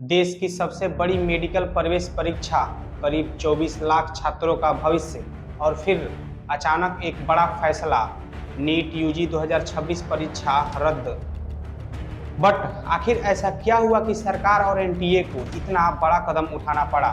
देश की सबसे बड़ी मेडिकल प्रवेश परीक्षा, करीब 24 लाख छात्रों का भविष्य और फिर अचानक एक बड़ा फैसला, नीट यूजी 2026 परीक्षा रद्द। बट आखिर ऐसा क्या हुआ कि सरकार और एनटीए को इतना बड़ा कदम उठाना पड़ा?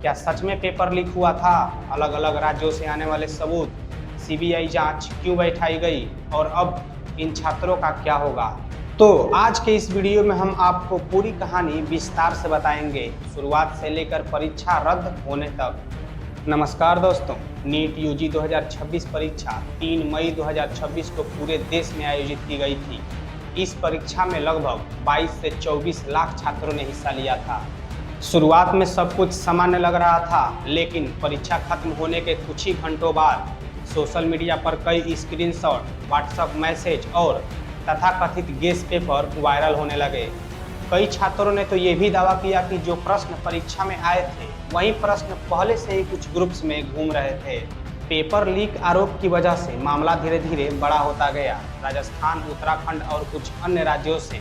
क्या सच में पेपर लीक हुआ था? अलग अलग राज्यों से आने वाले सबूत, सीबीआई जांच क्यों बैठाई गई और अब इन छात्रों का क्या होगा? तो आज के इस वीडियो में हम आपको पूरी कहानी विस्तार से बताएंगे, शुरुआत से लेकर परीक्षा रद्द होने तक। नमस्कार दोस्तों, नीट यूजी 2026 परीक्षा 3 मई 2026 को पूरे देश में आयोजित की गई थी। इस परीक्षा में लगभग 22 से 24 लाख छात्रों ने हिस्सा लिया था। शुरुआत में सब कुछ सामान्य लग रहा था, लेकिन परीक्षा खत्म होने के कुछ ही घंटों बाद सोशल मीडिया पर कई स्क्रीनशॉट, व्हाट्सएप मैसेज और तथाकथित गेस पेपर वायरल होने लगे। कई छात्रों ने तो ये भी दावा किया कि जो प्रश्न परीक्षा में आए थे वही प्रश्न पहले से ही कुछ ग्रुप्स में घूम रहे थे। पेपर लीक आरोप की वजह से मामला धीरे धीरे बड़ा होता गया। राजस्थान, उत्तराखंड और कुछ अन्य राज्यों से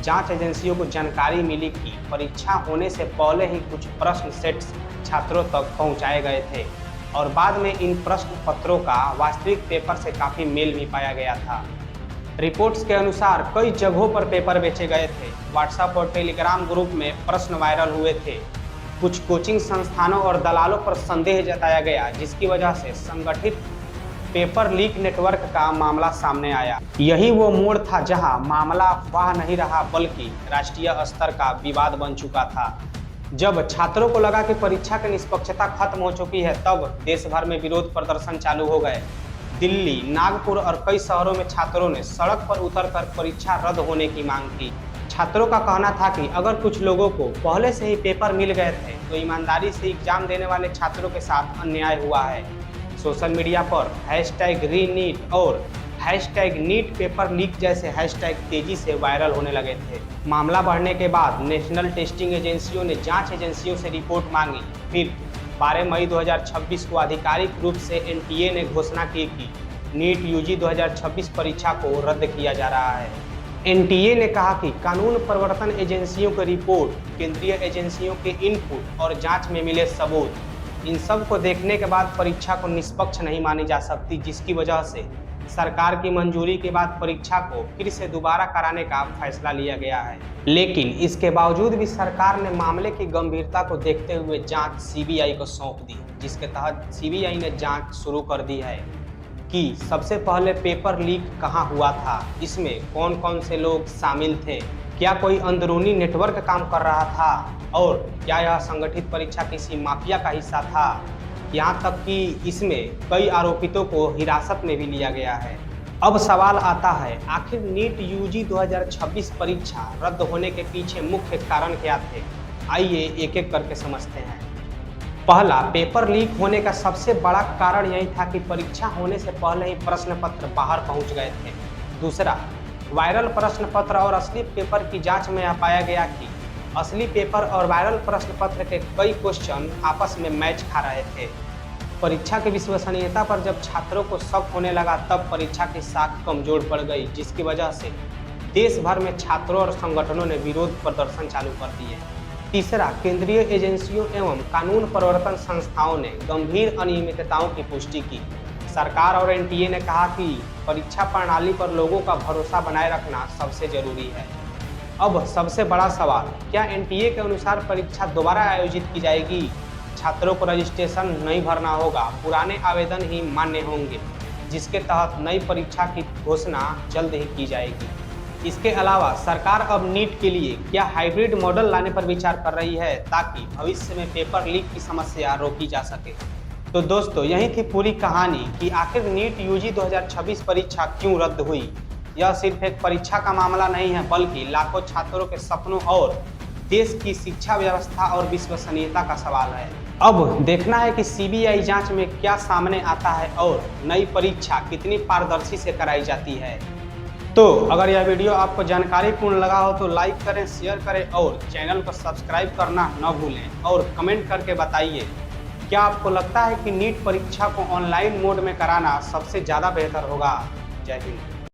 जांच एजेंसियों को जानकारी मिली कि परीक्षा होने से पहले ही कुछ प्रश्न सेट्स छात्रों तक पहुंचाए गए थे और बाद में इन प्रश्न पत्रों का वास्तविक पेपर से काफ़ी मेल भी पाया गया था। रिपोर्ट्स के अनुसार कई जगहों पर पेपर बेचे गए थे। व्हाट्सएप और टेलीग्राम ग्रुप में प्रश्न वायरल हुए थे। कुछ कोचिंग संस्थानों और दलालों पर संदेह जताया गया, जिसकी वजह से संगठित पेपर लीक नेटवर्क का मामला सामने आया। यही वो मोड़ था जहां मामला अफवाह नहीं रहा बल्कि राष्ट्रीय स्तर का विवाद बन चुका था। जब छात्रों को लगा कि परीक्षा की निष्पक्षता खत्म हो चुकी है, तब देश भर में विरोध प्रदर्शन चालू हो गए। दिल्ली, नागपुर और कई शहरों में छात्रों ने सड़क पर उतरकर परीक्षा रद्द होने की मांग की। छात्रों का कहना था कि अगर कुछ लोगों को पहले से ही पेपर मिल गए थे तो ईमानदारी से एग्जाम देने वाले छात्रों के साथ अन्याय हुआ है। सोशल मीडिया पर #रीनीट और #नीट पेपर लीक जैसे हैशटैग तेजी से वायरल होने लगे थे। मामला बढ़ने के बाद नेशनल टेस्टिंग एजेंसियों ने जांच एजेंसियों से रिपोर्ट मांगी। फिर 12 मई 2026 को आधिकारिक रूप से एनटीए ने घोषणा की कि नीट यूजी 2026 परीक्षा को रद्द किया जा रहा है। एनटीए ने कहा कि कानून प्रवर्तन एजेंसियों की रिपोर्ट, केंद्रीय एजेंसियों के इनपुट और जांच में मिले सबूत, इन सब को देखने के बाद परीक्षा को निष्पक्ष नहीं मानी जा सकती, जिसकी वजह से सरकार की मंजूरी के बाद परीक्षा को फिर से दोबारा कराने का फैसला लिया गया है। लेकिन इसके बावजूद भी सरकार ने मामले की गंभीरता को देखते हुए जांच सीबीआई को सौंप दी, जिसके तहत सीबीआई ने जांच शुरू कर दी है कि सबसे पहले पेपर लीक कहां हुआ था, इसमें कौन कौन से लोग शामिल थे, क्या कोई अंदरूनी नेटवर्क काम कर रहा था और क्या यह संगठित परीक्षा किसी माफिया का हिस्सा था। यहाँ तक कि इसमें कई आरोपितों को हिरासत में भी लिया गया है। अब सवाल आता है, आखिर नीट यूजी 2026 परीक्षा रद्द होने के पीछे मुख्य कारण क्या थे? आइए एक एक करके समझते हैं। पहला, पेपर लीक होने का सबसे बड़ा कारण यही था कि परीक्षा होने से पहले ही प्रश्न पत्र बाहर पहुंच गए थे। दूसरा, वायरल प्रश्न पत्र और असली पेपर की जांच में यह पाया गया कि असली पेपर और वायरल प्रश्न पत्र के कई क्वेश्चन आपस में मैच खा रहे थे। परीक्षा की विश्वसनीयता पर जब छात्रों को शक होने लगा, तब परीक्षा की साख कमजोर पड़ गई, जिसकी वजह से देश भर में छात्रों और संगठनों ने विरोध प्रदर्शन चालू कर दिए। तीसरा, केंद्रीय एजेंसियों एवं कानून प्रवर्तन संस्थाओं ने गंभीर अनियमितताओं की पुष्टि की। सरकार और एनटीए ने कहा कि परीक्षा प्रणाली पर लोगों का भरोसा बनाए रखना सबसे जरूरी है। अब सबसे बड़ा सवाल, क्या एनटीए के अनुसार परीक्षा दोबारा आयोजित की जाएगी? छात्रों को रजिस्ट्रेशन नहीं भरना होगा, पुराने आवेदन ही मान्य होंगे, जिसके तहत नई परीक्षा की घोषणा जल्द ही की जाएगी। इसके अलावा सरकार अब नीट के लिए क्या हाइब्रिड मॉडल लाने पर विचार कर रही है, ताकि भविष्य में पेपर लीक की समस्या रोकी जा सके। तो दोस्तों, यही थी पूरी कहानी कि आखिर नीट यूजी 2026 परीक्षा क्यों रद्द हुई। यह सिर्फ एक परीक्षा का मामला नहीं है, बल्कि लाखों छात्रों के सपनों और देश की शिक्षा व्यवस्था और विश्वसनीयता का सवाल है। अब देखना है कि सीबीआई जांच में क्या सामने आता है और नई परीक्षा कितनी पारदर्शी से कराई जाती है। तो अगर यह वीडियो आपको जानकारीपूर्ण लगा हो तो लाइक करें, शेयर करें और चैनल को सब्सक्राइब करना न भूलें और कमेंट करके बताइए, क्या आपको लगता है कि नीट परीक्षा को ऑनलाइन मोड में कराना सबसे ज़्यादा बेहतर होगा। जय हिंद।